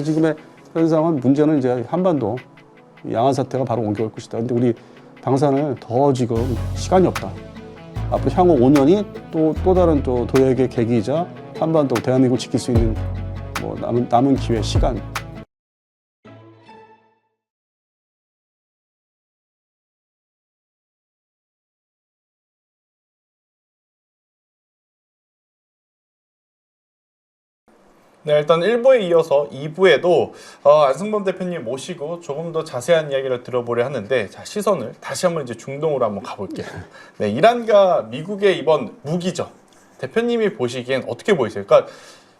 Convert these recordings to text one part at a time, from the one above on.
지금의 현상은 문제는 이제 한반도 양안 사태가 바로 옮겨올 것이다. 근데 우리 방산을 더 지금 시간이 없다. 앞으로 향후 5년이 또 다른 또 도약의 계기이자 한반도 대한민국을 지킬 수 있는 뭐 남은 기회 시간. 네, 일단 1부에 이어서 2부에도 안승범 대표님 모시고 조금 더 자세한 이야기를 들어보려 하는데, 자, 시선을 다시 한번 이제 중동으로 한번 가볼게요. 네, 이란과 미국의 이번 무기전, 대표님이 보시기엔 어떻게 보이세요? 그러니까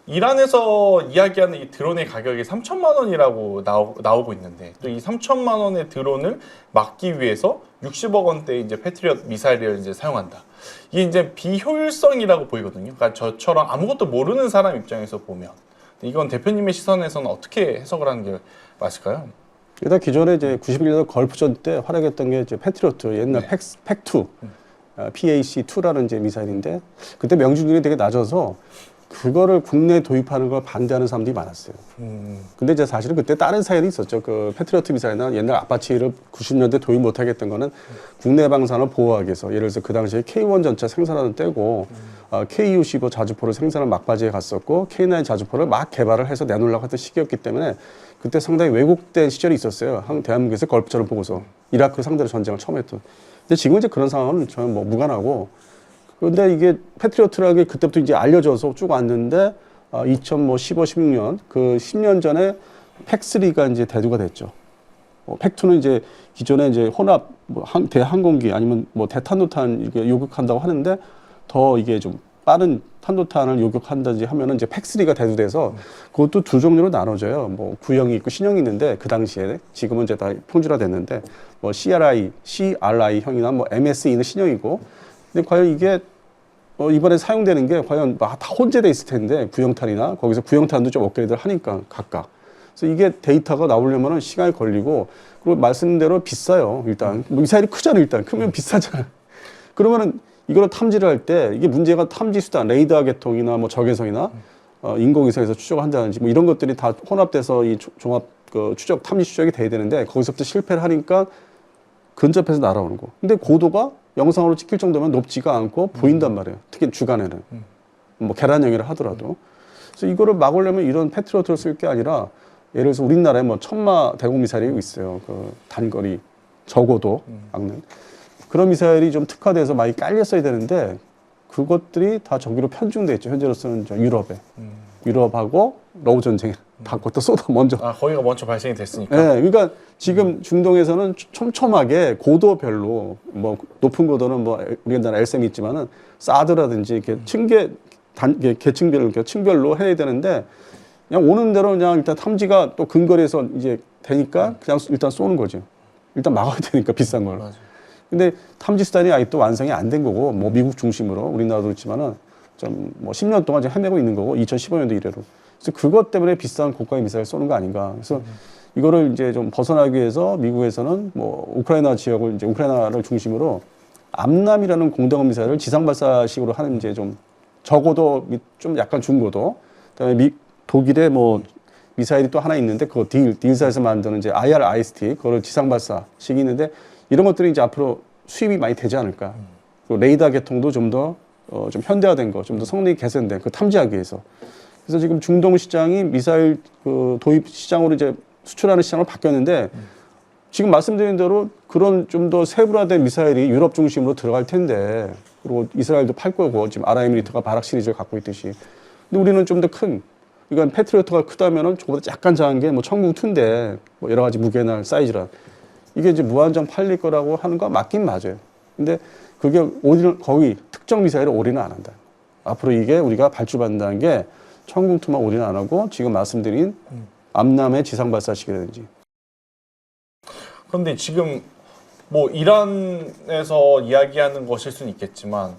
이란에서 이야기하는 이 드론의 가격이 3천만 원이라고 나오고 있는데, 또 이 3천만 원의 드론을 막기 위해서 60억 원대 이제 패트리엇 미사일을 이제 사용한다. 이게 이제 비효율성이라고 보이거든요. 그러니까 저처럼 아무것도 모르는 사람 입장에서 보면 이건 대표님의 시선에서는 어떻게 해석을 하는 게 맞을까요? 일단 기존에 이제 91년도 걸프전 때 활약했던 게 이제 패트리어트 옛날 팩2 PAC2라는 이제 미사일인데, 그때 명중률이 되게 낮아서 그거를 국내에 도입하는 걸 반대하는 사람들이 많았어요. 근데 이제 사실은 그때 다른 사연이 있었죠. 그 패트리어트 미사일이나 옛날 아파치를 90년대 도입 못하겠던 거는 국내 방산을 보호하기 위해서, 예를 들어서 그 당시에 K1 전차 생산하는 때고 KU-15 자주포를 생산을 막바지에 갔었고 K9 자주포를 막 개발을 해서 내놓으려고 했던 시기였기 때문에 그때 상당히 왜곡된 시절이 있었어요. 대한민국에서 걸프전을 보고서 이라크 상대로 전쟁을 처음 했던. 근데 지금 이제 그런 상황은 저는 뭐 무관하고, 그런데 이게 패트리어트라는 게 그때부터 이제 알려져서 쭉 왔는데 2015, 16년 그 10년 전에 팩3가 이제 대두가 됐죠. 팩2는 이제 기존에 이제 혼합 대항공기 아니면 뭐 대탄도탄 이게 요격한다고 하는데, 더 이게 좀 빠른 탄도탄을 요격한다든지 하면은 이제 팩3가 대두돼서 그것도 두 종류로 나눠져요. 뭐 구형이 있고 신형이 있는데, 그 당시에 지금은 이제 다 평준화됐는데 뭐 CRI 형이나 뭐 MSE는 신형이고, 근데 과연 이게 이번에 사용되는 게 과연 다 혼재돼 있을 텐데, 구형탄이나 거기서 구형탄도 좀 업그레이드를 하니까 각각. 그래서 이게 데이터가 나오려면 시간이 걸리고, 그리고 말씀대로 비싸요. 일단 미사일이 크잖아요. 일단 크면 비싸잖아요. 그러면은 이거를 탐지를 할 때 이게 문제가 탐지 수단, 레이더 계통이나 뭐 적외선이나 인공위성에서 추적을 한다든지 뭐 이런 것들이 다 혼합돼서 이 종합 추적 탐지 추적이 돼야 되는데, 거기서부터 실패를 하니까 근접해서 날아오는 거. 근데 고도가 영상으로 찍힐 정도면 높지가 않고 보인단 말이에요. 특히 주간에는 뭐 계란형이라 하더라도. 그래서 이거를 막으려면 이런 패트리어트를 쓸 게 아니라, 예를 들어서 우리나라에 뭐 천마 대공 미사일이 있어요. 그 단거리 저고도 막는 그런 미사일이 좀 특화돼서 많이 깔렸어야 되는데, 그것들이 다 저기로 편중돼 있죠. 현재로서는 유럽에. 유럽하고 러우 전쟁에 다 그것도 쏟아 먼저. 거기가 먼저 발생이 됐으니까. 네, 그러니까 지금 중동에서는 촘촘하게 고도별로, 뭐 높은 고도는 뭐 우리나라 LSM이 있지만은 사드라든지 이렇게 계층별로 이렇게 층별로 해야 되는데, 그냥 오는 대로 그냥 일단 탐지가 또 근거리에서 이제 되니까 그냥 일단 쏘는 거죠. 일단 막아야 되니까 비싼 걸. 맞아. 근데 탐지 수단이 아직도 완성이 안 된 거고, 뭐 미국 중심으로 우리나라도 있지만은 좀 뭐 10년 동안 지금 헤매고 있는 거고, 2015년도 이래로. 그래서 그것 때문에 비싼 고가의 미사일 쏘는 거 아닌가. 그래서 이거를 이제 좀 벗어나기 위해서 미국에서는 뭐 우크라이나 지역을 이제 우크라이나를 중심으로 암람이라는 공대공 미사일을 지상 발사식으로 하는, 이제 좀 저고도 좀 약간 중고도, 그다음에 독일의 뭐 미사일이 또 하나 있는데, 그거 딜사에서 만드는 이제 IR-IST, 그거를 지상 발사식이 있는데, 이런 것들이 이제 앞으로 수입이 많이 되지 않을까. 그리고 레이더 계통도 좀 더 좀 현대화된 거, 좀 더 성능이 개선된 그 탐지하기 위해서. 그래서 지금 중동 시장이 미사일 도입 시장으로 이제 수출하는 시장으로 바뀌었는데, 지금 말씀드린 대로 그런 좀 더 세분화된 미사일이 유럽 중심으로 들어갈 텐데, 그리고 이스라엘도 팔 거고, 지금 아랍에미리트가 바락 시리즈를 갖고 있듯이. 근데 우리는 좀 더 큰, 이건 패트리어트가 크다면은 조금보다 약간 작은 게 뭐 천궁2인데, 뭐 여러 가지 무게나 사이즈라 이게 이제 무한정 팔릴 거라고 하는 거 맞긴 맞아요. 근데 그게 거의 특정 미사일을 올인을 안 한다. 앞으로 이게 우리가 발주받는다는 게 천궁2만 올인 안 하고, 지금 말씀드린 암람의 지상 발사식이라든지. 그런데 지금 뭐 이란에서 이야기하는 것일 수는 있겠지만,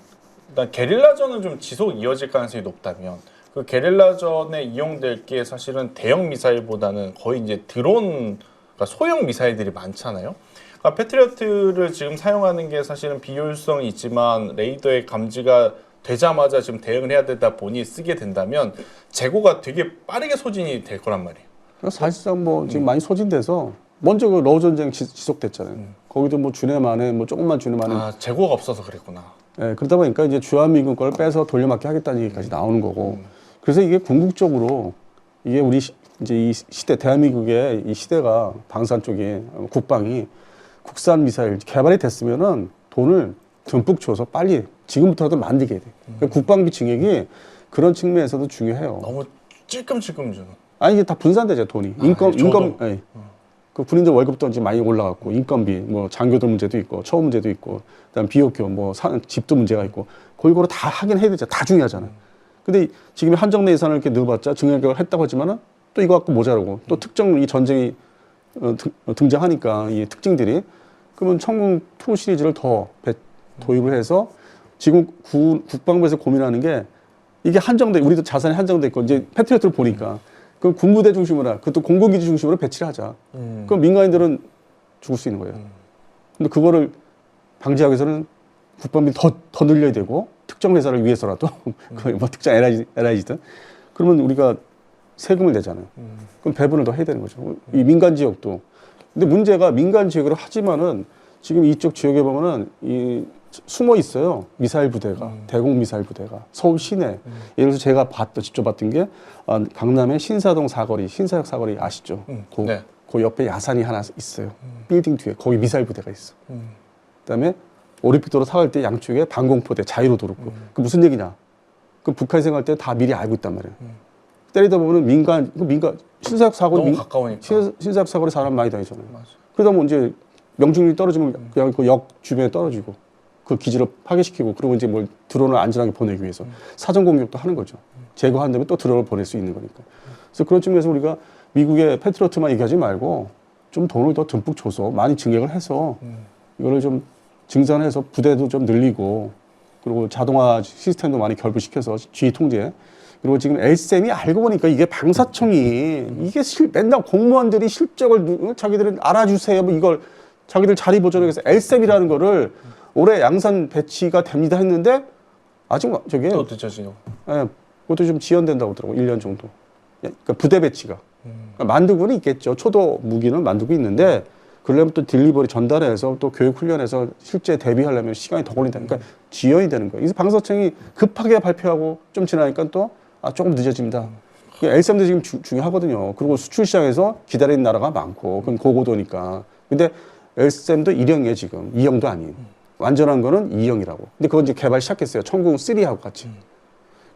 일단 게릴라전은 좀 지속 이어질 가능성이 높다면, 그 게릴라전에 이용될 게 사실은 대형 미사일보다는 거의 이제 드론, 그러니까 소형 미사일들이 많잖아요. 그러니까 패트리어트를 지금 사용하는 게 사실은 비효율성이 있지만 레이더의 감지가 되자마자 지금 대응을 해야 되다 보니 쓰게 된다면 재고가 되게 빠르게 소진이 될 거란 말이에요. 사실상 뭐 지금 많이 소진돼서 먼저 그 러우 전쟁 지속됐잖아요. 거기도 뭐 주내 만에 뭐 조금만 주내 만에 재고가 없어서 그랬구나. 예, 그러다 보니까 이제 주한미군 걸 빼서 돌려막기 하겠다는 얘기까지 나오는 거고. 그래서 이게 궁극적으로 이게 우리 이제 이 시대 대한민국의 이 시대가 방산 쪽에 국방이 국산 미사일 개발이 됐으면은 돈을 듬뿍 줘서 빨리 지금부터라도 만들게 돼. 그러니까 국방비 증액이 그런 측면에서도 중요해요. 너무 찔끔찔끔 주는. 아니 이게 다 분산되죠 돈이. 인건 예. 그 군인들 월급도 이제 많이 올라갔고 인건비, 뭐 장교들 문제도 있고 처우 문제도 있고, 그다음 비옥교, 뭐 집도 문제가 있고 골고루 다 하긴 해야 되죠. 다 중요하잖아요. 근데 지금 한정내 예산을 이렇게 넣어봤자 증액을 했다고 하지만은 또 이거 갖고 모자라고 또 특정 이 전쟁이 등장하니까 이 특징들이 그러면 청궁 2 시리즈를 더 도입을 해서 지금 국방부에서 고민하는 게 이게 한정돼 우리도 자산이 한정돼 있고 이제 패트리어트를 보니까 그럼 군부대 중심으로 그것도 공군기지 중심으로 배치를 하자. 그럼 민간인들은 죽을 수 있는 거예요. 근데 그거를 방지하기 위해서는 국방비 더 늘려야 되고 특정 회사를 위해서라도 뭐 특정 LIG든 그러면 우리가 세금을 내잖아요. 그럼 배분을 더 해야 되는 거죠. 이 민간 지역도. 근데 문제가 민간 지역으로 하지만은 지금 이쪽 지역에 보면은 이 숨어 있어요. 미사일 부대가, 대공 미사일 부대가 서울 시내. 예를 들어서 제가 직접 봤던 게 강남의 신사동 사거리, 신사역 사거리 아시죠? 그 옆에 야산이 하나 있어요. 빌딩 뒤에 거기 미사일 부대가 있어. 그다음에 올림픽도로 사갈 때 양쪽에 방공포대 자유로도 그렇고. 그 무슨 얘기냐? 그 북한이 생각할 때 다 미리 알고 있단 말이에요. 때리다 보면은 민간 신사역 사거리 너무 가까우니까. 신사역 사거리 사람 많이 다니잖아요. 맞아. 그러다 보면 이제 명중률이 떨어지면 그냥 그 역 주변에 떨어지고 그 기지를 파괴시키고 그리고 이제 뭘 드론을 안전하게 보내기 위해서 사전 공격도 하는 거죠. 제거한 다음에 또 드론을 보낼 수 있는 거니까. 그래서 그런 측면에서 우리가 미국의 패트리어트만 얘기하지 말고 좀 돈을 더 듬뿍 줘서 많이 증액을 해서 이거를 좀 증산해서 부대도 좀 늘리고 그리고 자동화 시스템도 많이 결부시켜서 지휘 통제. 그리고 지금 LSM이 알고 보니까 이게 방사청이 이게 맨날 공무원들이 실적을 자기들은 알아주세요. 뭐 이걸 자기들 자리 보존하기 위해서 LSM이라는 거를 올해 양산 배치가 됩니다 했는데 아직 저게 또 늦죠 지금. 예, 그것도 좀 지연된다고 하더라고. 1년 정도. 그러니까 부대 배치가. 그러니까 만들고는 있겠죠. 초도 무기는 만들고 있는데 그러려면 또 딜리버리 전달해서 또 교육 훈련해서 실제 대비하려면 시간이 더 걸린다. 그러니까 지연이 되는 거예요. 그래서 방사청이 급하게 발표하고 좀 지나니까 또 조금 늦어집니다. LSM도 지금 중요하거든요. 그리고 수출 시장에서 기다리는 나라가 많고 그건 고고도니까. 근데 LSM도 1형이에요 지금. 2형도 아닌. 완전한 거는 2형이라고. 근데 그건 이제 개발 시작했어요. 청궁 3하고 같이.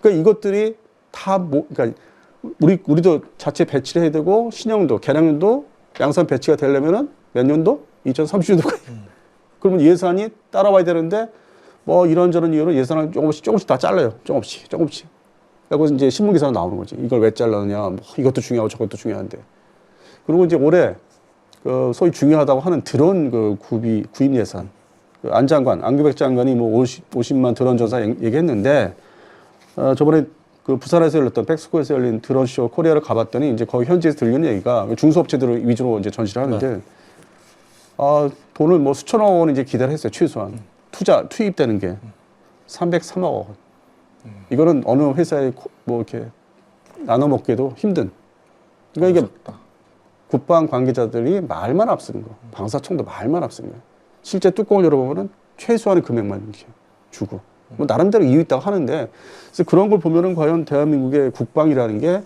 그러니까 이것들이 다 그러니까 우리도 자체 배치를 해야 되고 신형도 개량도 양산 배치가 되려면은 몇 년도? 2030년도까지. 그러면 예산이 따라와야 되는데 뭐 이런저런 이유로 예산을 조금씩 다 잘라요. 조금씩. 그리고 이제 신문 기사로 나오는 거지. 이걸 왜 잘랐느냐. 뭐 이것도 중요하고 저것도 중요한데. 그리고 이제 올해 그 소위 중요하다고 하는 드론 그 구입 예산. 그 안 장관, 안규백 장관이 뭐 50만 드론 전사 얘기했는데 저번에 그 부산에서 열렸던 백스코에서 열린 드론쇼 코리아를 가봤더니 이제 거기 현지에서 들리는 얘기가 중소업체들을 위주로 이제 전시를 하는데 돈을 뭐 수천억 원 이제 기대를 했어요. 최소한. 투입되는 게 303억 원. 이거는 어느 회사에 뭐 이렇게 나눠 먹기도 힘든. 그러니까 이게 국방 관계자들이 말만 앞서는 거. 방사청도 말만 앞서는 거예요. 실제 뚜껑을 열어보면은 최소한의 금액만 이렇게 주고. 뭐 나름대로 이유 있다고 하는데, 그래서 그런 걸 보면은 과연 대한민국의 국방이라는 게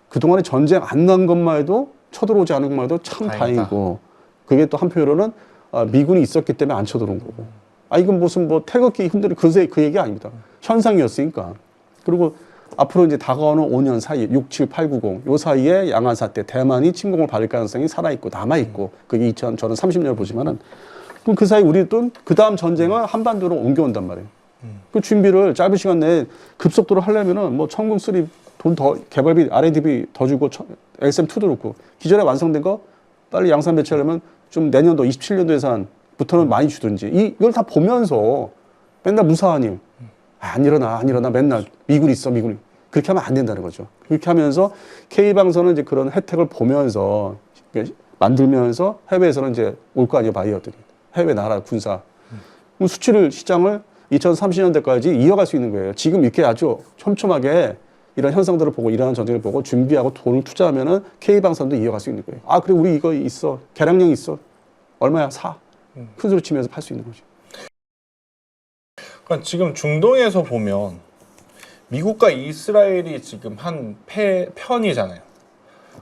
그동안에 전쟁 안 난 것만 해도 쳐들어오지 않은 것만 해도 참 다행이고, 그게 또 한편으로는 미군이 있었기 때문에 안 쳐들어온 거고. 이건 무슨 뭐 태극기 힘든 그 얘기 아닙니다. 현상이었으니까. 그리고 앞으로 이제 다가오는 5년 사이에 6, 7, 8, 90, 요 사이에 양안사 때 대만이 침공을 받을 가능성이 살아있고 남아있고, 그게 저는 30년을 보지만은, 그럼 그 사이 우리도 그 다음 전쟁을 한반도로 옮겨온단 말이에요. 그 준비를 짧은 시간 내에 급속도로 하려면은 뭐 청궁 3 돈 더 개발비 R&D비 더 주고 LSM2도 그렇고 기존에 완성된 거 빨리 양산 배치하려면 좀 내년도 27년도 예산부터는 많이 주든지 이걸 다 보면서 맨날 무사한 일 안 일어나 맨날 미군 있어 그렇게 하면 안 된다는 거죠. 그렇게 하면서 K방선은 이제 그런 혜택을 보면서 만들면서 해외에서는 이제 올 거 아니에요. 바이어들이 해외 나라 군사 수출 시장을 2030년대까지 이어갈 수 있는 거예요. 지금 이렇게 아주 촘촘하게 이런 현상들을 보고 이러한 전쟁을 보고 준비하고 돈을 투자하면은 K방산도 이어갈 수 있는 거예요. 아, 그래 우리 이거 있어. 계량령 있어. 얼마야? 사. 큰 소리 치면서 팔 수 있는 거죠. 그러니까 지금 중동에서 보면 미국과 이스라엘이 지금 한 편이잖아요.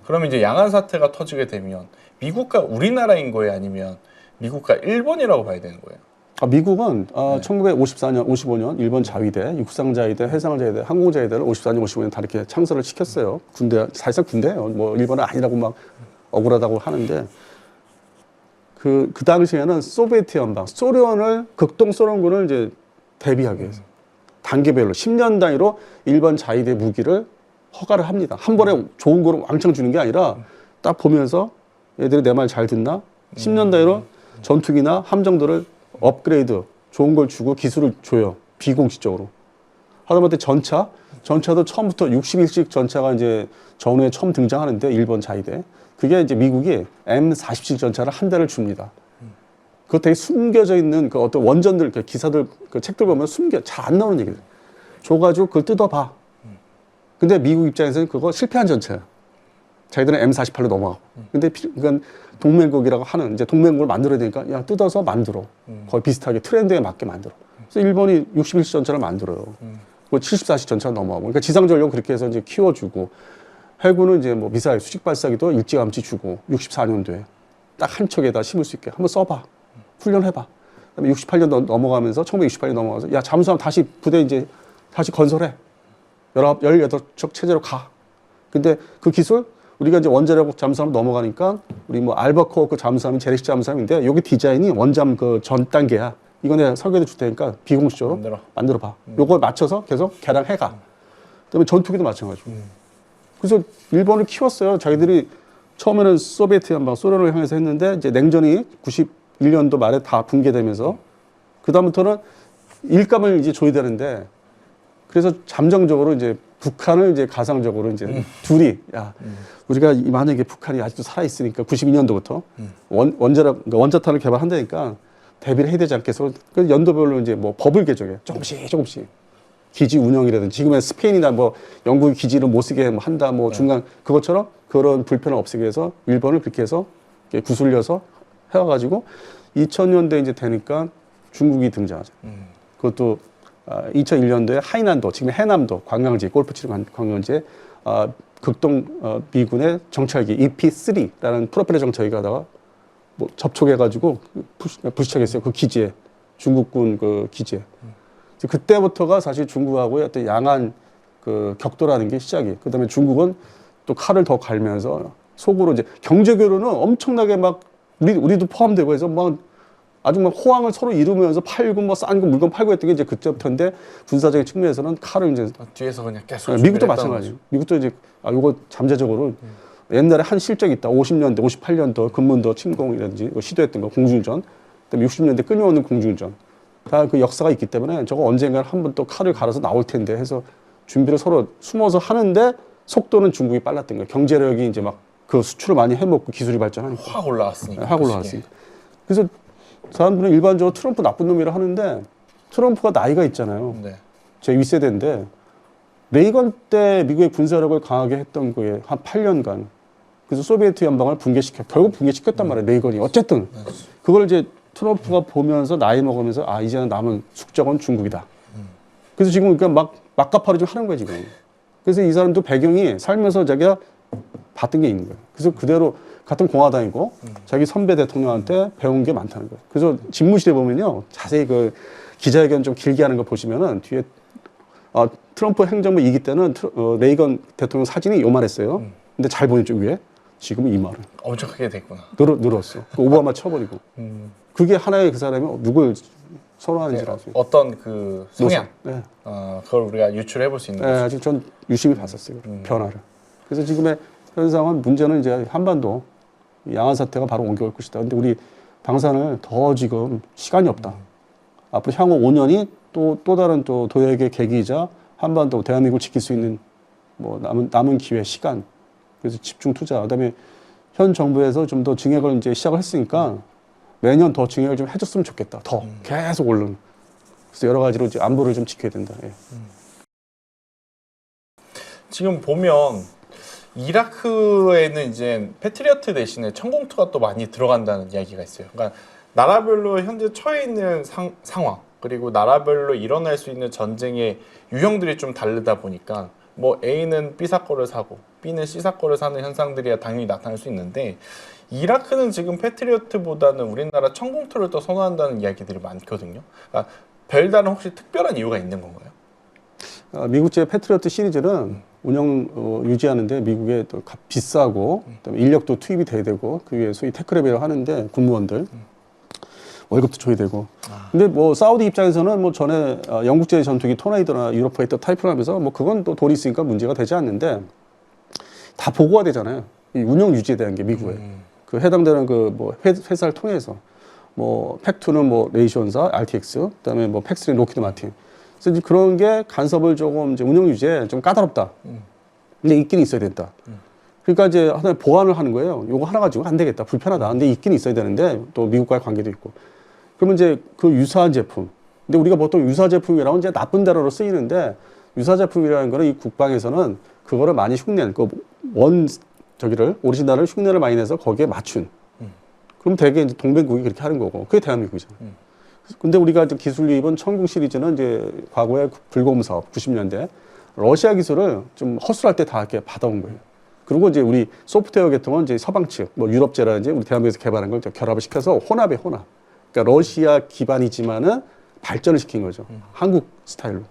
그러면 이제 양안 사태가 터지게 되면 미국과 우리나라인 거예요, 아니면 미국과 일본이라고 봐야 되는 거예요? 미국은 네. 1954년, 55년 일본 자위대, 육상자위대, 해상자위대, 항공자위대를 54년, 55년 다 이렇게 창설을 시켰어요. 군대, 사실상 군대예요. 뭐 일본은 아니라고 막 억울하다고 하는데 그 당시에는 소비에트 연방, 소련을 극동 소련군을 이제 대비하기 위해서 단계별로 10년 단위로 일본 자위대 무기를 허가를 합니다. 한 번에 좋은 거를 왕창 주는 게 아니라 딱 보면서 얘들이 내 말 잘 듣나? 10년 단위로 전투기나 함정들을 업그레이드, 좋은 걸 주고 기술을 줘요. 비공식적으로. 하다못해 전차도 처음부터 61식 전차가 이제 전후에 처음 등장하는데 일본 자위대. 그게 이제 미국이 M40식 전차를 한 대를 줍니다. 그거 되게 숨겨져 있는 그 어떤 원전들, 그 기사들, 그 책들 보면 잘 안 나오는 얘기들. 줘가지고 그걸 뜯어봐. 근데 미국 입장에서는 그거 실패한 전차야. 자기들은 M48로 넘어가고. 근데 그건 동맹국이라고 하는, 이제 동맹국을 만들어야 되니까, 야, 뜯어서 만들어. 거의 비슷하게 트렌드에 맞게 만들어. 그래서 일본이 61식 전차를 만들어요. 뭐 74식 전차를 넘어가고. 그러니까 지상전력 그렇게 해서 이제 키워주고, 해군은 이제 뭐 미사일 수직 발사기도 일찌감치 주고, 64년도에 딱 한 척에다 심을 수 있게 한번 써봐. 훈련해봐. 그다음에 68년 넘어가면서, 1968년 넘어가서, 야, 잠수함 다시 부대 이제 다시 건설해. 18척 체제로 가. 근데 그 기술, 우리가 이제 원자력 잠수함 넘어가니까 우리 뭐 알바코어 그 잠수함이 재래식 잠수함인데 여기 디자인이 원잠 그 전 단계야. 이거 내가 설계도 줄 테니까 비공식적으로 만들어 봐. 요거 맞춰서 계속 개량해 가. 그다음에 전투기도 마찬가지고. 그래서 일본을 키웠어요. 자기들이 처음에는 소비에트 연방 소련을 향해서 했는데 이제 냉전이 91년도 말에 다 붕괴되면서 그다음부터는 일감을 이제 줘야 되는데 그래서 잠정적으로 이제 북한을 이제 가상적으로 이제 둘이 우리가 만약에 북한이 아직도 살아 있으니까 92년도부터 원자탄을 개발한다니까 대비를 해야 되지 않겠어. 그 연도별로 이제 뭐 법을 개정해 조금씩 기지 운영이라든지 지금의 스페인이나 뭐 영국이 기지를 못 쓰게 한다 뭐 중간 그것처럼 그런 불편을 없애기 위해서 일본을 그렇게 해서 구슬려서 해와가지고 2000년대 이제 되니까 중국이 등장하죠. 그것도 2001년도에 하이난도, 지금 해남도 관광지, 골프 치는 관광지에 극동 미군의 정찰기 EP3라는 프로펠러 정찰기가 하다가 뭐 접촉해가지고 부시착했어요. 그 기지에, 중국군 그 기지에. 그때부터가 사실 중국하고의 어떤 양안 그 격돌하는 게 시작이. 그 다음에 중국은 또 칼을 더 갈면서 속으로 이제 경제교류는 엄청나게 막 우리도 포함되고 해서 막 아주 막 호황을 서로 이루면서 팔고 뭐 싼 거 물건 팔고 했던 게 이제 그때부터인데 군사적인 측면에서는 칼을 이제 뒤에서 그냥 계속 미국도 마찬가지예요. 미국도 이제 요거 잠재적으로 옛날에 한 실적이 있다. 50년대, 58년도 금문도 침공이라든지 시도했던 거 공중전, 그다음에 60년대 끊임없는 공중전 다 그 역사가 있기 때문에 저거 언젠가 한번 또 칼을 갈아서 나올 텐데 해서 준비를 서로 숨어서 하는데 속도는 중국이 빨랐던 거예요. 경제력이 이제 막 그 수출을 많이 해먹고 기술이 발전하니까 확 올라왔으니까. 확 올라왔으니까. 그래서 사람들은 일반적으로 트럼프 나쁜 놈이라 하는데 트럼프가 나이가 있잖아요. 네. 제 윗세대인데 레이건 때 미국의 군사력을 강하게 했던 거에 한 8년간 그래서 소비에트 연방을 결국 붕괴시켰단 말이에요. 레이건이 어쨌든 그걸 이제 트럼프가 보면서 나이 먹으면서 아 이제는 남은 숙적은 중국이다. 그래서 지금 그러니까 막 막가파로 좀 하는 거예요 지금. 그래서 이 사람도 배경이 살면서 자기가 봤던 게 있는 거예요. 그래서 그대로 같은 공화당이고 자기 선배 대통령한테 배운 게 많다는 거예요. 그래서 집무실에 보면요 자세히 그 기자회견 좀 길게 하는 거 보시면은 뒤에 트럼프 행정부 2기 때는 레이건 대통령 사진이 요만했어요. 근데 잘 보이죠 위에 지금은 이마를 엄청 크게 됐구나. 늘었어. 그 오바마 쳐버리고 그게 하나의 그 사람이 누굴 선호하는지 아세요? 어떤 그 성향, 네. 그걸 우리가 유출해 볼 수 있는 네, 거죠. 아직 전 유심히 봤었어요. 변화를. 그래서 지금의 현상은 문제는 이제 한반도 양안 사태가 바로 옮겨올 것이다. 근데 우리 방산을 더 지금 시간이 없다. 앞으로 향후 5년이 또 다른 또 도약의 계기이자 한반도 대한민국을 지킬 수 있는 뭐 남은 기회, 시간. 그래서 집중 투자. 그다음에 현 정부에서 좀 더 증액을 이제 시작을 했으니까 매년 더 증액을 좀 해줬으면 좋겠다. 더 계속 오르는. 그래서 여러 가지로 이제 안보를 좀 지켜야 된다. 예. 지금 보면 이라크에는 이제 패트리어트 대신에 천공투가 또 많이 들어간다는 이야기가 있어요. 그러니까 나라별로 현재 처해 있는 상황 그리고 나라별로 일어날 수 있는 전쟁의 유형들이 좀 다르다 보니까 뭐 A는 B 사건을 사고 B는 C 사건을 사는 현상들이 당연히 나타날 수 있는데 이라크는 지금 패트리어트보다는 우리나라 천공투를 더 선호한다는 이야기들이 많거든요. 그러니까 별다른 혹시 특별한 이유가 있는 건가요? 미국제 패트리어트 시리즈는 운영 유지하는데 미국에 또 비싸고 그다음에 인력도 투입이 돼야 되고 그 위에 소위 테크랩이라고 하는데 군무원들 월급도 줘야 되고. 근데 뭐 사우디 입장에서는 뭐 전에 영국제 전투기 토네이도나 유로파이터 타이푼 하면서 뭐 그건 또 돈이 있으니까 문제가 되지 않는데 다 보고가 되잖아요. 이 운영 유지에 대한 게 미국에 그 해당되는 그 뭐 회사를 통해서 뭐 팩2는 뭐 레이션사, RTX, 그다음에 뭐 팩3는 로키드 마틴. 그래서 이제 그런 게 간섭을 조금 이제 운영 유지에 좀 까다롭다. 근데 있긴 있어야 된다. 그러니까 이제 하나의 보완을 하는 거예요. 요거 하나 가지고 안 되겠다. 불편하다. 근데 있긴 있어야 되는데 또 미국과의 관계도 있고. 그러면 이제 그 유사한 제품. 근데 우리가 보통 유사 제품이라고 이제 나쁜 단어로 쓰이는데 유사 제품이라는 거는 이 국방에서는 그거를 많이 흉내, 저기를 오리지널을 흉내를 많이 내서 거기에 맞춘. 그럼 대개 이제 동맹국이 그렇게 하는 거고. 그게 대한민국이잖아요. 근데 우리가 이제 기술 유입은 천궁 시리즈는 이제 과거에 불곰 사업 90년대 러시아 기술을 좀 허술할 때 다 이렇게 받아온 거예요. 그리고 이제 우리 소프트웨어 계통은 이제 서방 측, 뭐 유럽제라든지 우리 대한민국에서 개발한 걸 결합을 시켜서 혼합에 혼합. 그러니까 러시아 기반이지만은 발전을 시킨 거죠. 한국 스타일로.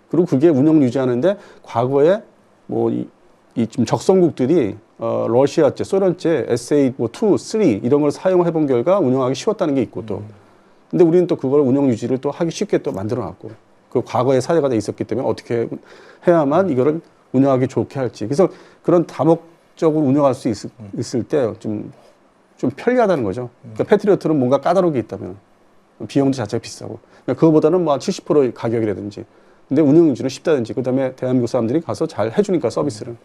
그리고 그게 운영 유지하는데 과거에 뭐 이 좀 적성국들이 러시아제, 소련제, SA 뭐 2, 3 이런 걸 사용해 본 결과 운영하기 쉬웠다는 게 있고 또. 근데 우리는 또 그걸 운영 유지를 또 하기 쉽게 또 만들어 놨고. 그 과거에 사례가 돼 있었기 때문에 어떻게 해야만 이거를 운영하기 좋게 할지. 그래서 그런 다목적으로 운영할 수 있을 때 좀 편리하다는 거죠. 그러니까 패트리어트는 뭔가 까다로운 게 있다면 비용도 자체가 비싸고. 그러니까 그거보다는 뭐 한 70% 가격이라든지. 근데 운영 유지는 쉽다든지. 그다음에 대한민국 사람들이 가서 잘 해주니까 서비스를.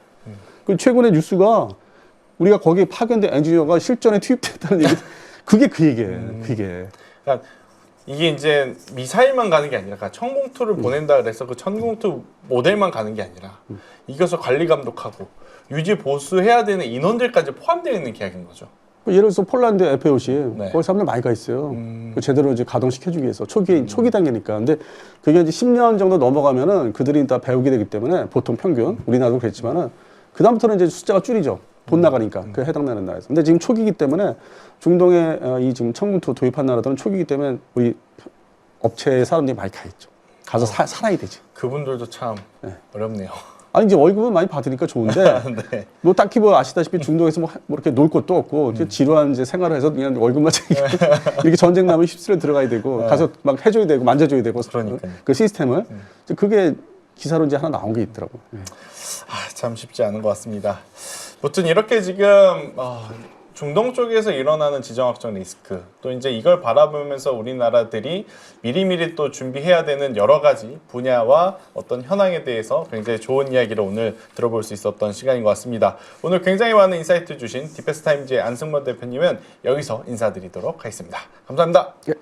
그 최근에 뉴스가 우리가 거기에 파견된 엔지니어가 실전에 투입됐다는 얘기. 그게 그 얘기예요. 그게. 그러니까 이게 이제 미사일만 가는 게 아니라 그러니까 천공투를 보낸다 그래서 그 천공투 모델만 가는 게 아니라 이것을 관리 감독하고 유지 보수해야 되는 인원들까지 포함되어 있는 계약인 거죠. 예를 들어서 폴란드 FAOC 네. 거기 사람들 많이 가 있어요. 제대로 이제 가동시켜주기 위해서 초기 단계니까. 근데 그게 이제 10년 정도 넘어가면은 그들이 다 배우게 되기 때문에 보통 평균 우리나라도 그랬지만은 그 다음부터는 이제 숫자가 줄이죠. 돈 나가니까 그 해당되는 나라에서. 근데 지금 초기이기 때문에 중동에 이 지금 천공투 도입한 나라들은 초기이기 때문에 우리 업체 사람들이 많이 가 있죠. 가서 살아야 되지. 그분들도 참 어렵네요. 아니 이제 월급은 많이 받으니까 좋은데 네. 뭐 딱히 뭐 아시다시피 중동에서 뭐 이렇게 놀 것도 없고 이렇게 지루한 이제 생활을 해서 그냥 월급만 이렇게 전쟁 나면 휩쓸려 들어가야 되고 가서 막 해줘야 되고 만져줘야 되고 그러니까요. 그 시스템을 그게 기사로 이제 하나 나온 게 있더라고. 참 쉽지 않은 것 같습니다. 무튼 이렇게 지금 중동 쪽에서 일어나는 지정학적 리스크 또 이제 이걸 바라보면서 우리나라들이 미리미리 또 준비해야 되는 여러 가지 분야와 어떤 현황에 대해서 굉장히 좋은 이야기를 오늘 들어볼 수 있었던 시간인 것 같습니다. 오늘 굉장히 많은 인사이트 주신 디펜스타임즈의 안승범 대표님은 여기서 인사드리도록 하겠습니다. 감사합니다. 예.